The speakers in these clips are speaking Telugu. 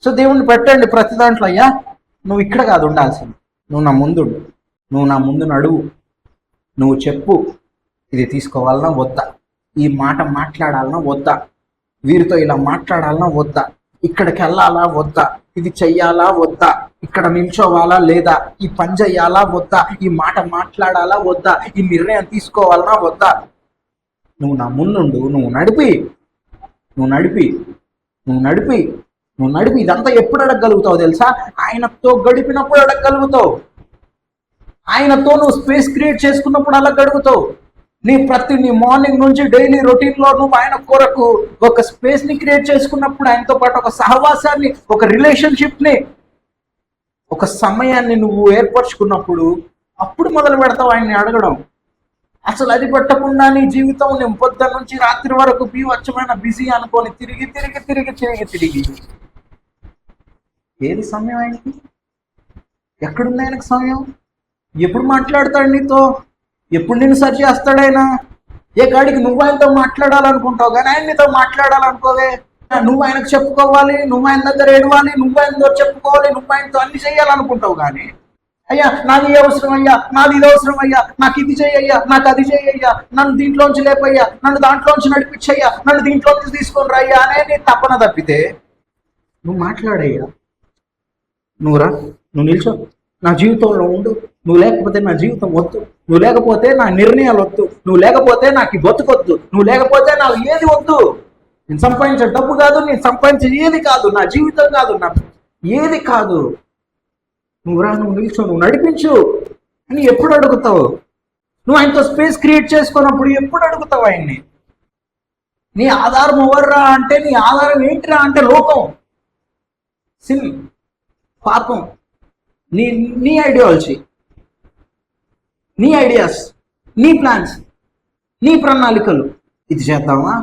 సో దేవుణ్ణి పెట్టండి ప్రతి దాంట్లో. అయ్యా నువ్వు ఇక్కడ కాదు ఉండాల్సింది, నువ్వు నా ముందుండు, నువ్వు నా ముందు నడువు, నువ్వు చెప్పు ఇది తీసుకోవాలన్నా వద్దా, ఈ మాట మాట్లాడాలన్నా వద్దా, వీరితో ఇలా మాట్లాడాలన్నా వద్దా, ఇక్కడికి వెళ్ళాలా వద్దా, ఇది చెయ్యాలా వద్దా, ఇక్కడ నిల్చోవాలా లేదా, ఈ పని చెయ్యాలా వద్దా, ఈ మాట మాట్లాడాలా వద్దా, ఈ నిర్ణయం తీసుకోవాలన్నా వద్దా. నువ్వు నా ముందుండు, నువ్వు నడిపి నువ్వు నడిపి నువ్వు నడిపి నువ్వు నడిపి ఇదంతా ఎప్పుడు అడగగలుగుతావు తెలుసా? ఆయనతో గడిపినప్పుడు అడగగలుగుతావు. ఆయనతో నువ్వు స్పేస్ క్రియేట్ చేసుకున్నప్పుడు అలా గడుగుతావు. నీ మార్నింగ్ నుంచి డైలీ రొటీన్లో నువ్వు ఆయన కొరకు ఒక స్పేస్ని క్రియేట్ చేసుకున్నప్పుడు, ఆయనతో పాటు ఒక సహవాసాన్ని, ఒక రిలేషన్షిప్ని, ఒక సమయాన్ని నువ్వు ఏర్పరచుకున్నప్పుడు అప్పుడు మొదలు పెడతావు ఆయన్ని అడగడం. అసలు అది పెట్టకుండా నీ జీవితం నేను పొద్దున్న నుంచి రాత్రి వరకు బీవచ్చమైన బిజీ అనుకొని తిరిగి తిరిగి తిరిగి తిరిగి తిరిగి ఏది సమయం ఆయనకి? ఎక్కడుంది ఆయనకు సమయం? ఎప్పుడు మాట్లాడతాడు నీతో? ఎప్పుడు నేను సరి చేస్తాడు ఆయన? ఏ కాడికి నువ్వు ఆయనతో మాట్లాడాలనుకుంటావు కానీ ఆయన నీతో మాట్లాడాలనుకోవే. నువ్వు ఆయనకు చెప్పుకోవాలి, నువ్వు ఆయన దగ్గర ఏడవాలి, నువ్వు ఆయనతో చెప్పుకోవాలి, నువ్వు ఆయనతో అన్ని చేయాలనుకుంటావు కానీ అయ్యా నాది ఏ అవసరం అయ్యా, నాది ఇది అవసరం అయ్యా, నాకు ఇది చెయ్యయ్యా, నాకు అది చెయ్యయ్యా, నన్ను దీంట్లోంచి లేపయ్యా, నన్ను దాంట్లోంచి నడిపించయ్యా, నన్ను దీంట్లోంచి తీసుకొని రయ్యా అనే నీ తపన తప్పితే నువ్వు మాట్లాడయ్యా. నువ్వు నిల్చో, నా జీవితంలో ఉండు, నువ్వు లేకపోతే నా జీవితం వద్దు, నువ్వు లేకపోతే నా నిర్ణయాలు వద్దు, నువ్వు లేకపోతే నాకు ఈ బతుకొద్దు, నువ్వు లేకపోతే నాకు ఏది వద్దు. నేను సంపాదించే డబ్బు కాదు, నేను సంపాదించే ఏది కాదు, నా జీవితం కాదు, నా ఏది కాదు. నువ్వు నిల్చో, నువ్వు నడిపించు అని ఎప్పుడు అడుగుతావు? నువ్వు ఆయనతో స్పేస్ క్రియేట్ చేసుకున్నప్పుడు ఎప్పుడు అడుగుతావు ఆయన్ని? నీ ఆధారం ఎవర్రా అంటే, నీ ఆధారం ఏంటిరా అంటే లోకం, సిన్, పాపం, నీ ఐడియాలజీ, నీ ఐడియాస్, నీ ప్లాన్స్, నీ ప్రణాళికలు. ఇది చేద్దామా,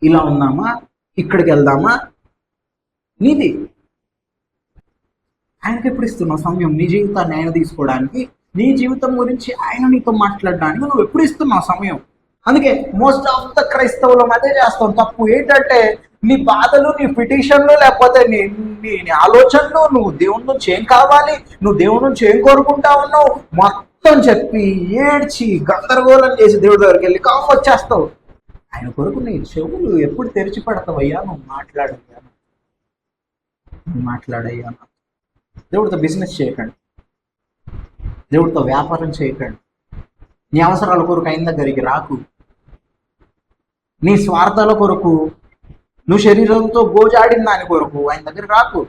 ఇలా ఉందామా, ఇక్కడికి వెళ్దామా, నీది. ఆయనకి ఎప్పుడు ఇస్తున్నావు సమయం? నీ జీవితాన్ని ఆయన తీసుకోవడానికి, నీ జీవితం గురించి ఆయన నీతో మాట్లాడడానికి నువ్వు ఎప్పుడు ఇస్తున్నావు సమయం? అందుకే మోస్ట్ ఆఫ్ ద క్రైస్తవులం అదే చేస్తాం. తప్పు ఏంటంటే నీ బాధలు, నీ పిటిషన్లు, లేకపోతే నీ ఆలోచనలు, నువ్వు దేవుడి నుంచి ఏం కావాలి, నువ్వు దేవుడి నుంచి ఏం కోరుకుంటా ఉన్నావు మొత్తం చెప్పి ఏడ్చి గందరగోళం చేసి దేవుడి దగ్గరికి వెళ్ళి కాఫ్ వచ్చేస్తావు. ఆయన కొరకు నీ చెవులు ఎప్పుడు తెరిచి పడతావయ్యా? నువ్వు మాట్లాడయ్యా. దేవుడితో బిజినెస్ చేయకండి, దేవుడితో వ్యాపారం చేయకండి. నీ అవసరాల కొరకు ఆయన దగ్గరికి రాకు, నీ స్వార్థాల కొరకు, నువ్వు శరీరంతో గోజాడిన దాని కొరకు ఆయన దగ్గర రాకు.